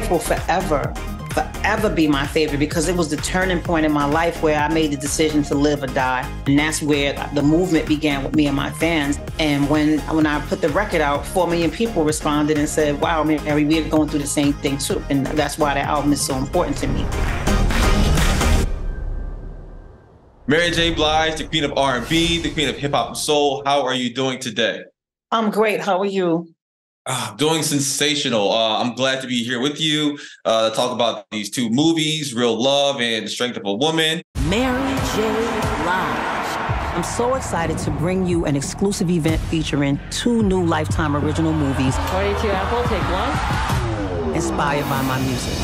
life will forever be my favorite because it was the turning point in my life where I made the decision to live or die. And that's where the movement began with me and my fans. And when I put the record out, 4 million people responded and said, wow, Mary, we're going through the same thing too. And that's why the album is so important to me. Mary J. Blige, the queen of R&B, the queen of hip hop and soul. How are you doing today? I'm great. How are you? Doing sensational. I'm glad to be here with you to talk about these two movies, Real Love and The Strength of a Woman. Mary J. Blige. I'm so excited to bring you an exclusive event featuring 2 new Lifetime original movies. 42 Apple, take 1. Inspired by my music.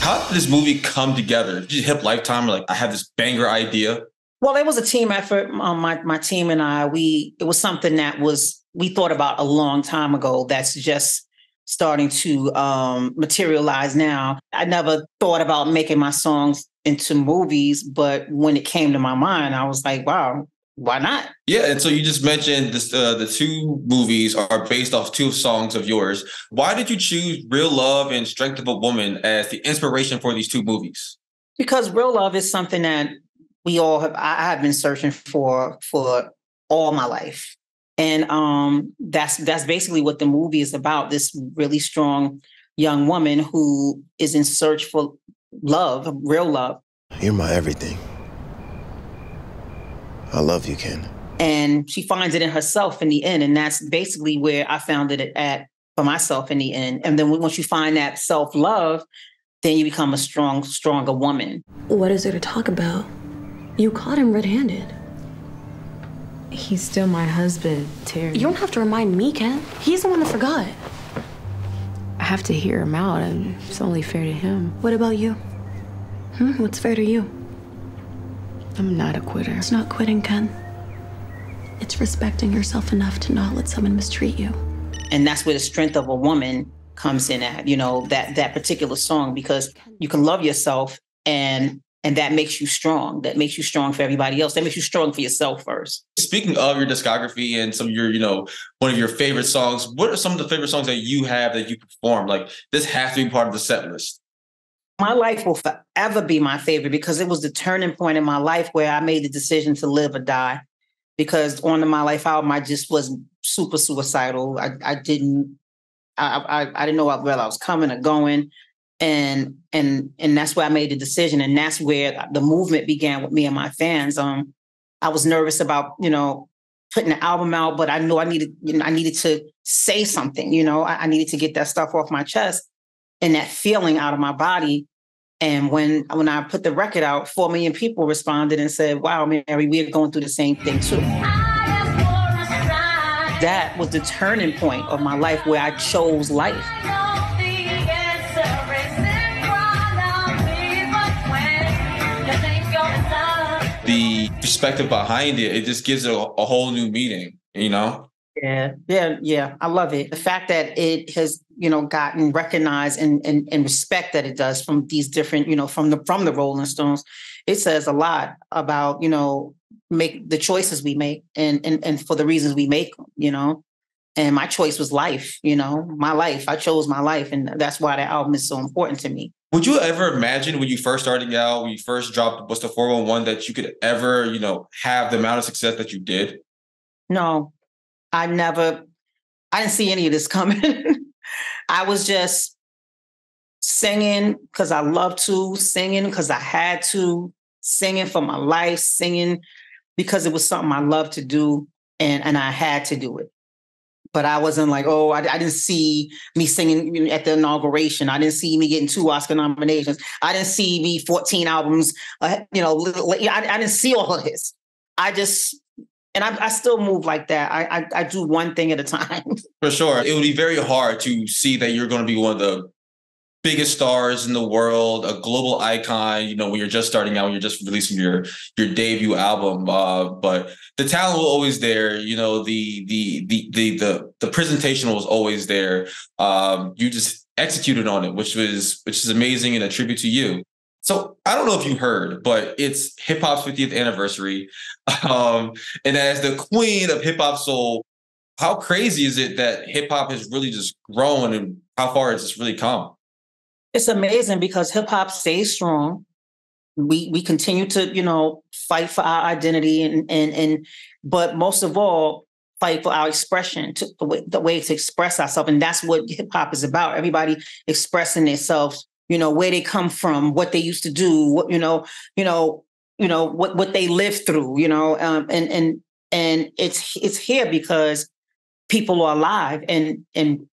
How did this movie come together? Did you hit Lifetime or I have this banger idea? Well, it was a team effort. My team and I, it was something that we thought about a long time ago that's just starting to materialize now. I never thought about making my songs into movies, but when it came to my mind, I was like, wow, why not? Yeah, and so you just mentioned this, the 2 movies are based off 2 songs of yours. Why did you choose Real Love and Strength of a Woman as the inspiration for these 2 movies? Because Real Love is something that I have been searching for all my life. And that's basically what the movie is about, this really strong young woman who is in search for love, real love. You're my everything. I love you, Ken. And she finds it in herself in the end. And that's basically where I found it at for myself in the end. And then once you find that self-love, then you become a stronger woman. What is there to talk about? You caught him red-handed. He's still my husband, Terry. You don't have to remind me, Ken. He's the one that forgot. I have to hear him out, and it's only fair to him. What about you? What's fair to you? I'm not a quitter. It's not quitting, Ken. It's respecting yourself enough to not let someone mistreat you. And that's where the strength of a woman comes in at, that particular song, because you can love yourself and that makes you strong. That makes you strong for everybody else. That makes you strong for yourself first. Speaking of your discography and some of your, one of your favorite songs, what are some of the favorite songs that you have that you perform? This has to be part of the set list. My life will forever be my favorite because it was the turning point in my life where I made the decision to live or die. Because on the My Life album, I just was super suicidal. I didn't know where I was coming or going. And that's where I made the decision. And that's where the movement began with me and my fans. I was nervous about, putting the album out, but I knew I needed to say something, I needed to get that stuff off my chest and that feeling out of my body. And when I put the record out, 4 million people responded and said, wow, Mary, we're going through the same thing too. That was the turning point of my life where I chose life. The perspective behind it just gives it a whole new meaning, Yeah. I love it. The fact that it has, gotten recognized and respect that it does from these different, from the Rolling Stones, it says a lot about, make the choices we make and for the reasons we make, and my choice was life, my life. I chose my life. And that's why the album is so important to me. Would you ever imagine when you first started out, when you first dropped What's the 411, that you could ever, have the amount of success that you did? No, I didn't see any of this coming. I was just singing because I love to, singing because I had to, singing for my life, singing because it was something I loved to do and I had to do it. But I wasn't like, I didn't see me singing at the inauguration. I didn't see me getting 2 Oscar nominations. I didn't see me 14 albums. I didn't see all of this. I still move like that. I do one thing at a time. For sure. It would be very hard to see that you're going to be one of the biggest stars in the world, a global icon, when you're just starting out, when you're just releasing your debut album. But the talent was always there, the presentation was always there. You just executed on it, which is amazing and a tribute to you. So I don't know if you heard, but it's hip hop's 50th anniversary. And as the queen of hip hop soul, how crazy is it that hip hop has really just grown and how far it's just really come? It's amazing because hip hop stays strong. We continue to, fight for our identity and but most of all, fight for our expression, the way to express ourselves. And that's what hip hop is about. Everybody expressing themselves, where they come from, what they used to do, what, what they lived through, and it's here because people are alive and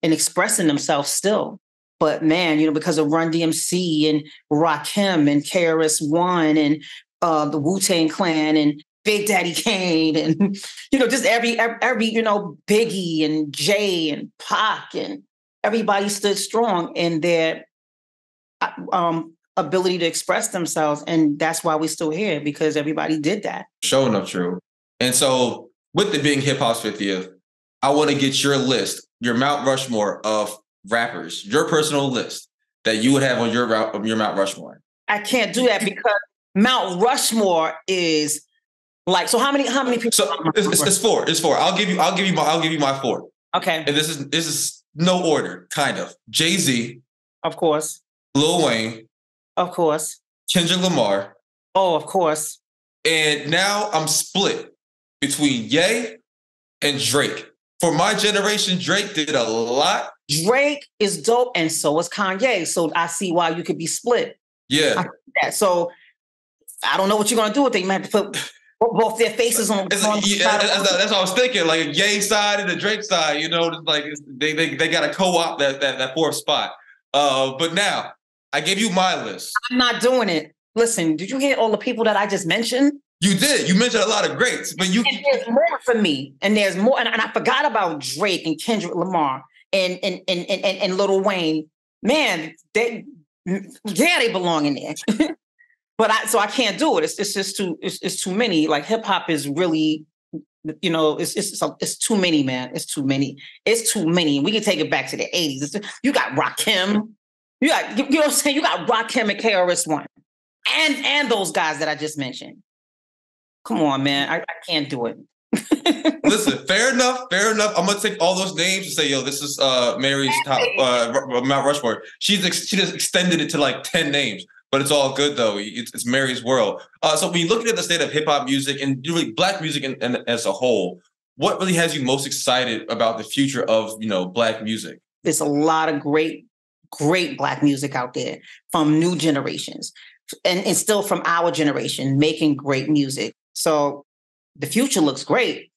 expressing themselves still. But man, because of Run DMC and Rakim and KRS-One and the Wu-Tang Clan and Big Daddy Kane and, just every Biggie and Jay and Pac and everybody stood strong in their ability to express themselves. And that's why we're still here, because everybody did that. Sure enough, true. And so with it being hip hop's 50th, I want to get your list, your Mount Rushmore of rappers, your personal list that you would have on your Mount Rushmore. I can't do that because Mount Rushmore is like, so how many people? So it's four. It's four. I'll give you my four. Okay. And this is no order, kind of. Jay-Z. Of course. Lil Wayne. Of course. Kendrick Lamar. Oh, of course. And now I'm split between Ye and Drake. For my generation, Drake did a lot. Drake is dope, and so is Kanye. So I see why you could be split. Yeah. So I don't know what you're gonna do with it. You might have to put both their faces on. That's what I was thinking. Like a Ye side and a Drake side. They got to co-op that fourth spot. But now I gave you my list. I'm not doing it. Listen, did you hear all the people that I just mentioned? You did. You mentioned a lot of greats, but and there's more for me. And there's more. And I forgot about Drake and Kendrick Lamar and Lil Wayne. Man, they belong in there. But I can't do it. It's just too many. Like hip hop is really, it's too many, man. It's too many. It's too many. We can take it back to the 80s. You got Rakim. You got, what I'm saying? You got Rakim and KRS-One. And those guys that I just mentioned. Come on, man. I can't do it. Listen, fair enough. I'm gonna take all those names and say, yo, this is Mary's top Mount Rushmore. She just extended it to like 10 names, but it's all good though. It's Mary's world. So when you're looking at the state of hip hop music and really Black music and as a whole, what really has you most excited about the future of Black music? There's a lot of great Black music out there from new generations, and still from our generation making great music. So the future looks great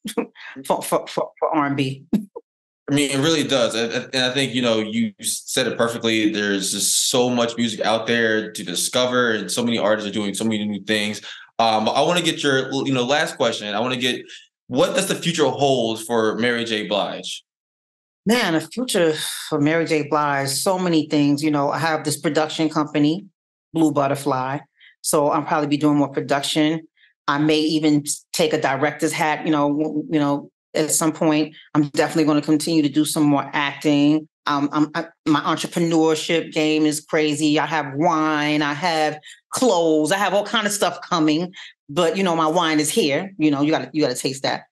for R&B. I mean, it really does. And I think, you said it perfectly. There's just so much music out there to discover, and so many artists are doing so many new things. I want to get your, last question. I want to get, what does the future hold for Mary J. Blige? Man, the future for Mary J. Blige, so many things. I have this production company, Blue Butterfly. So I'll probably be doing more production. I may even take a director's hat, at some point. I'm definitely going to continue to do some more acting. My entrepreneurship game is crazy. I have wine, I have clothes, I have all kind of stuff coming. But my wine is here. You got to taste that.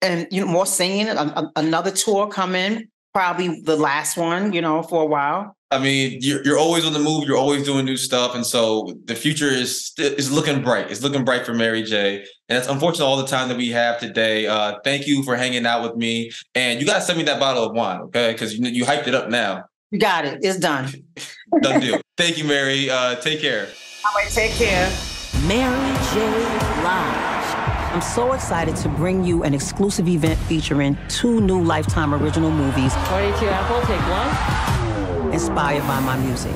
And more singing. Another tour coming, probably the last one. For a while. I mean, you're always on the move. You're always doing new stuff, and so the future is looking bright. It's looking bright for Mary J. And it's unfortunate all the time that we have today. Thank you for hanging out with me, and you gotta send me that bottle of wine, okay? Because you hyped it up now. You got it. It's done. Done deal. Thank you, Mary. Take care. All right, take care. Mary J. Blige. I'm so excited to bring you an exclusive event featuring 2 new Lifetime original movies. 42 Apple, take 1. Inspired by my music.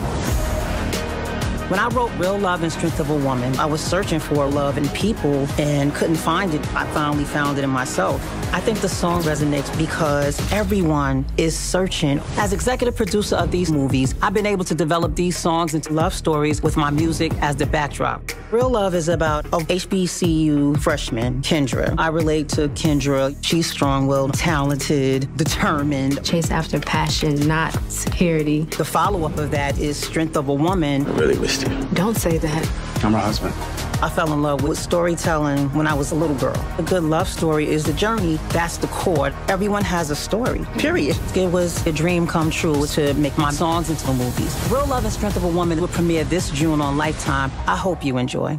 When I wrote Real Love and Strength of a Woman, I was searching for love in people and couldn't find it. I finally found it in myself. I think the song resonates because everyone is searching. As executive producer of these movies, I've been able to develop these songs into love stories with my music as the backdrop. Real Love is about a HBCU freshman, Kendra. I relate to Kendra. She's strong-willed, talented, determined. Chase after passion, not security. The follow-up of that is Strength of a Woman. I really missed you. Don't say that. I'm her husband. I fell in love with storytelling when I was a little girl. A good love story is the journey. That's the core. Everyone has a story, period. It was a dream come true to make my songs into movies. Real Love and Strength of a Woman will premiere this June on Lifetime. I hope you enjoy.